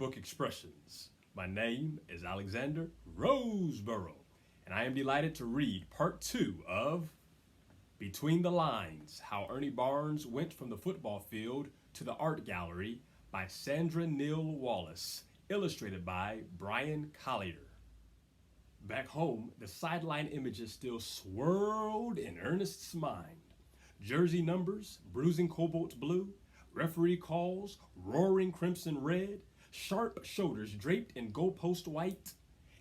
Storybook Expressions. My name is Alexander Roseborough, and I am delighted to read part 2 of Between the Lines, How Ernie Barnes Went from the Football Field to the Art Gallery by Sandra Wallace, illustrated by Bryan Collier. Back home, the sideline images still swirled in Ernest's mind. Jersey numbers, bruising cobalt blue, referee calls, roaring crimson red, sharp shoulders draped in goalpost white.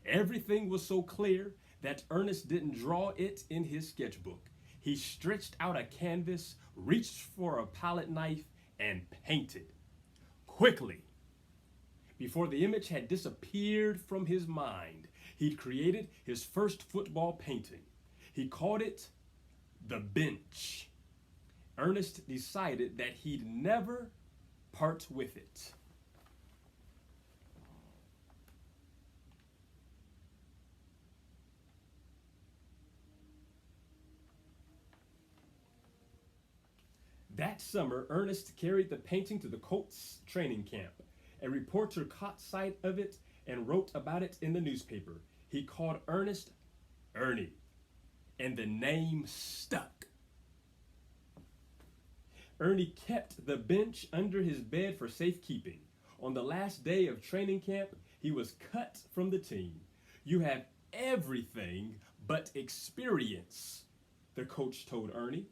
Everything was so clear that Ernest didn't draw it in his sketchbook. He stretched out a canvas, reached for a palette knife, and painted. Quickly. Before the image had disappeared from his mind, he'd created his first football painting. He called it The Bench. Ernest decided that he'd never part with it. That summer, Ernest carried the painting to the Colts training camp. A reporter caught sight of it and wrote about it in the newspaper. He called Ernest Ernie, and the name stuck. Ernie kept the bench under his bed for safekeeping. On the last day of training camp, he was cut from the team. "You have everything but experience," the coach told Ernie.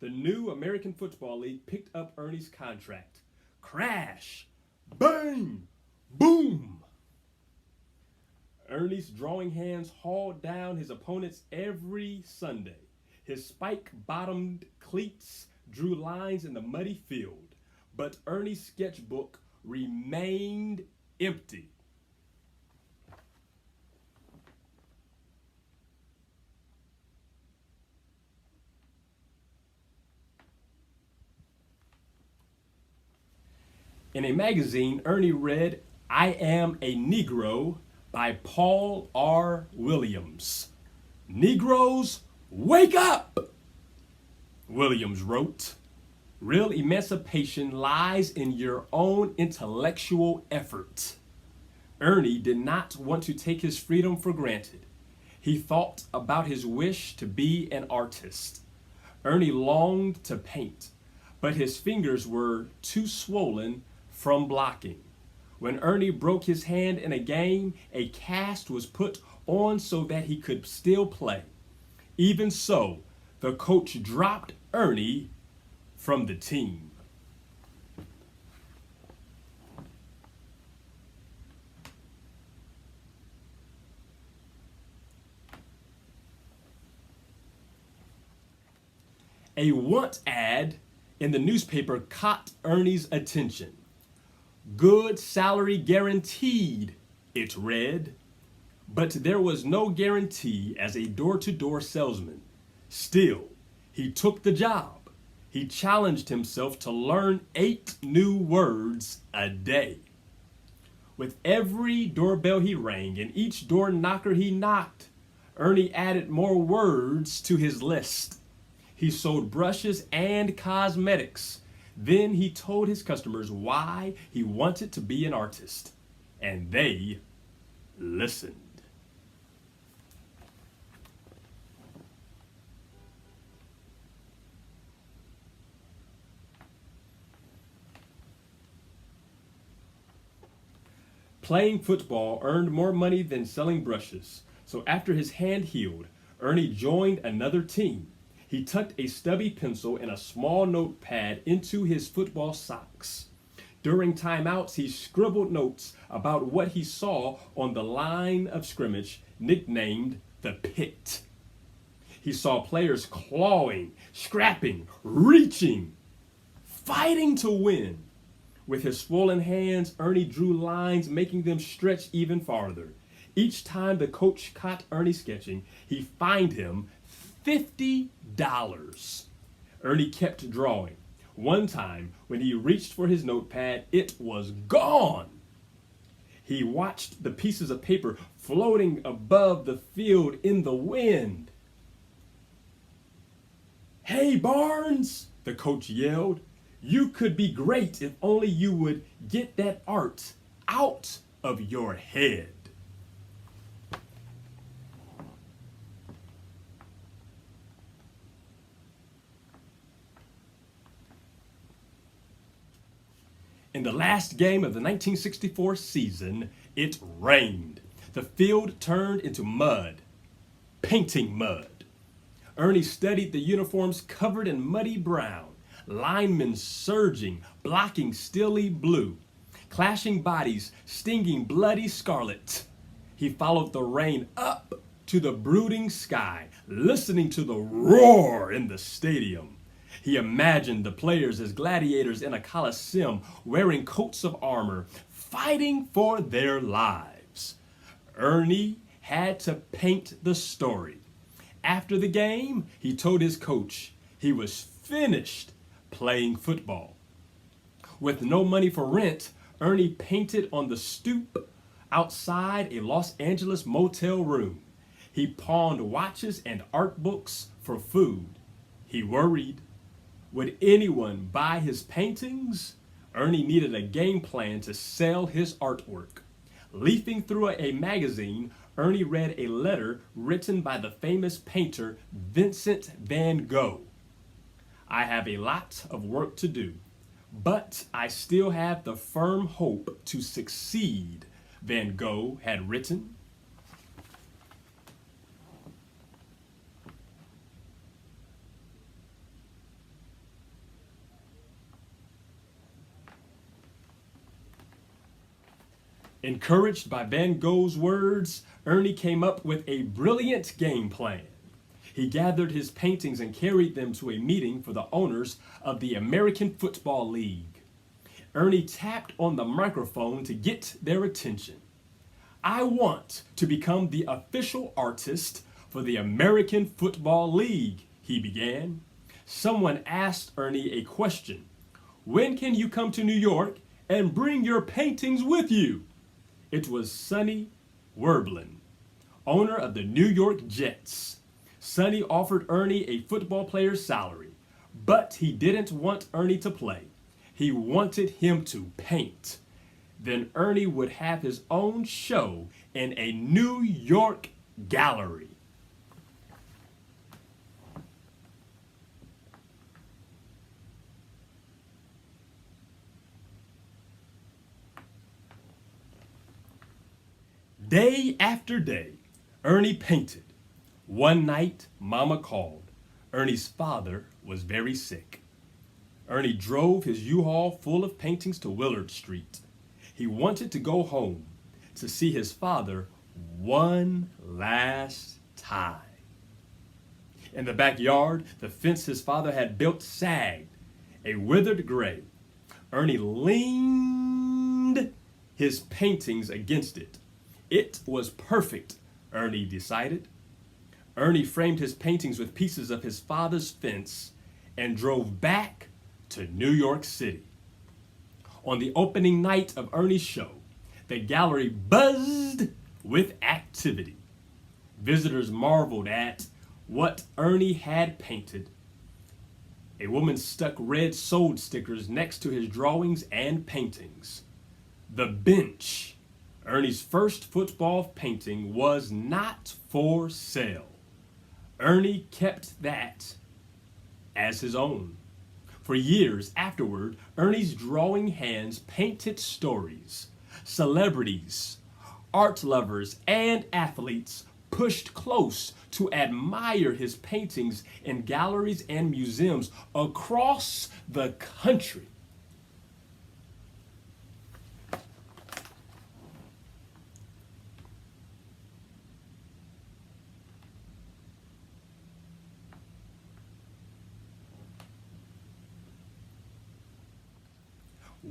The new American Football League picked up Ernie's contract. Crash! Bang! Boom! Ernie's drawing hands hauled down his opponents every Sunday. His spike-bottomed cleats drew lines in the muddy field, but Ernie's sketchbook remained empty. In a magazine, Ernie read "I Am a Negro" by Paul R. Williams. "Negroes, wake up!" Williams wrote. "Real emancipation lies in your own intellectual effort." Ernie did not want to take his freedom for granted. He thought about his wish to be an artist. Ernie longed to paint, but his fingers were too swollen from blocking. When Ernie broke his hand in a game, a cast was put on so that he could still play. Even so, the coach dropped Ernie from the team. A want ad in the newspaper caught Ernie's attention. "Good salary guaranteed," it read. But there was no guarantee as a door-to-door salesman. Still, he took the job. He challenged himself to learn 8 new words a day. With every doorbell he rang and each door knocker he knocked, Ernie added more words to his list. He sold brushes and cosmetics. Then he told his customers why he wanted to be an artist, and they listened. Playing football earned more money than selling brushes, so after his hand healed, Ernie joined another team. He tucked a stubby pencil and a small notepad into his football socks. During timeouts, he scribbled notes about what he saw on the line of scrimmage, nicknamed the pit. He saw players clawing, scrapping, reaching, fighting to win. With his swollen hands, Ernie drew lines, making them stretch even farther. Each time the coach caught Ernie sketching, he fined him $50. Ernie kept drawing. One time, when he reached for his notepad, it was gone. He watched the pieces of paper floating above the field in the wind. "Hey, Barnes," the coach yelled. "You could be great if only you would get that art out of your head. In the last game of the 1964 season, it rained. The field turned into mud, painting mud. Ernie studied the uniforms covered in muddy brown, linemen surging, blocking stilly blue, clashing bodies, stinging bloody scarlet. He followed the rain up to the brooding sky, listening to the roar in the stadium. He imagined the players as gladiators in a coliseum, wearing coats of armor, fighting for their lives. Ernie had to paint the story. After the game, he told his coach he was finished playing football. With no money for rent, Ernie painted on the stoop outside a Los Angeles motel room. He pawned watches and art books for food. He worried. Would anyone buy his paintings? Ernie needed a game plan to sell his artwork. Leafing through a magazine, Ernie read a letter written by the famous painter Vincent van Gogh. I have a lot of work to do, but I still have the firm hope to succeed, Van Gogh had written. Encouraged by Van Gogh's words, Ernie came up with a brilliant game plan. He gathered his paintings and carried them to a meeting for the owners of the American Football League. Ernie tapped on the microphone to get their attention. I want to become the official artist for the American Football League, he began. Someone asked Ernie a question. When can you come to New York and bring your paintings with you? It was Sonny Werblin, owner of the New York Jets. Sonny offered Ernie a football player's salary, but he didn't want Ernie to play. He wanted him to paint. Then Ernie would have his own show in a New York gallery. Day after day, Ernie painted. One night, Mama called. Ernie's father was very sick. Ernie drove his U-Haul full of paintings to Willard Street. He wanted to go home to see his father one last time. In the backyard, the fence his father had built sagged, a withered gray. Ernie leaned his paintings against it. It was perfect, Ernie decided. Ernie framed his paintings with pieces of his father's fence and drove back to New York City. On the opening night of Ernie's show, the gallery buzzed with activity. Visitors marveled at what Ernie had painted. A woman stuck red sold stickers next to his drawings and paintings. The bench, Ernie's first football painting, was not for sale. Ernie kept that as his own. For years afterward, Ernie's drawing hands painted stories. Celebrities, art lovers, and athletes pushed close to admire his paintings in galleries and museums across the country.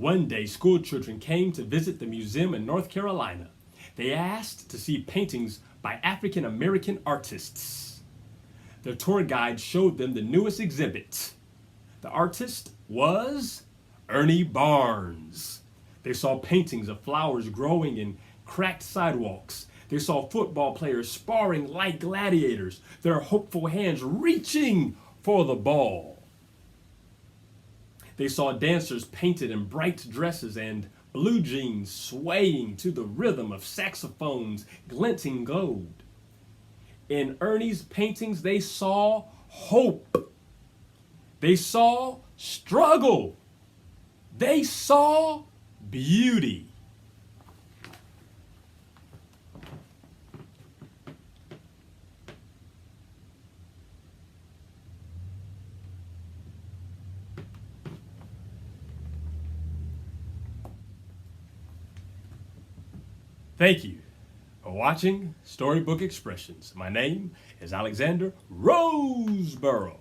One day, school children came to visit the museum in North Carolina. They asked to see paintings by African American artists. The tour guide showed them the newest exhibit. The artist was Ernie Barnes. They saw paintings of flowers growing in cracked sidewalks. They saw football players sparring like gladiators, their hopeful hands reaching for the ball. They saw dancers painted in bright dresses and blue jeans swaying to the rhythm of saxophones glinting gold. In Ernie's paintings, they saw hope. They saw struggle. They saw beauty. Thank you for watching Storybook Expressions. My name is Alexander Roseborough.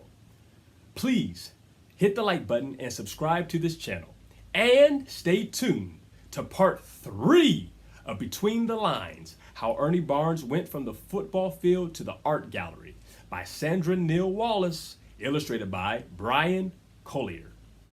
Please hit the like button and subscribe to this channel. And stay tuned to part 3 of Between the Lines, How Ernie Barnes Went from the Football Field to the Art Gallery by Sandra Wallace, illustrated by Bryan Collier.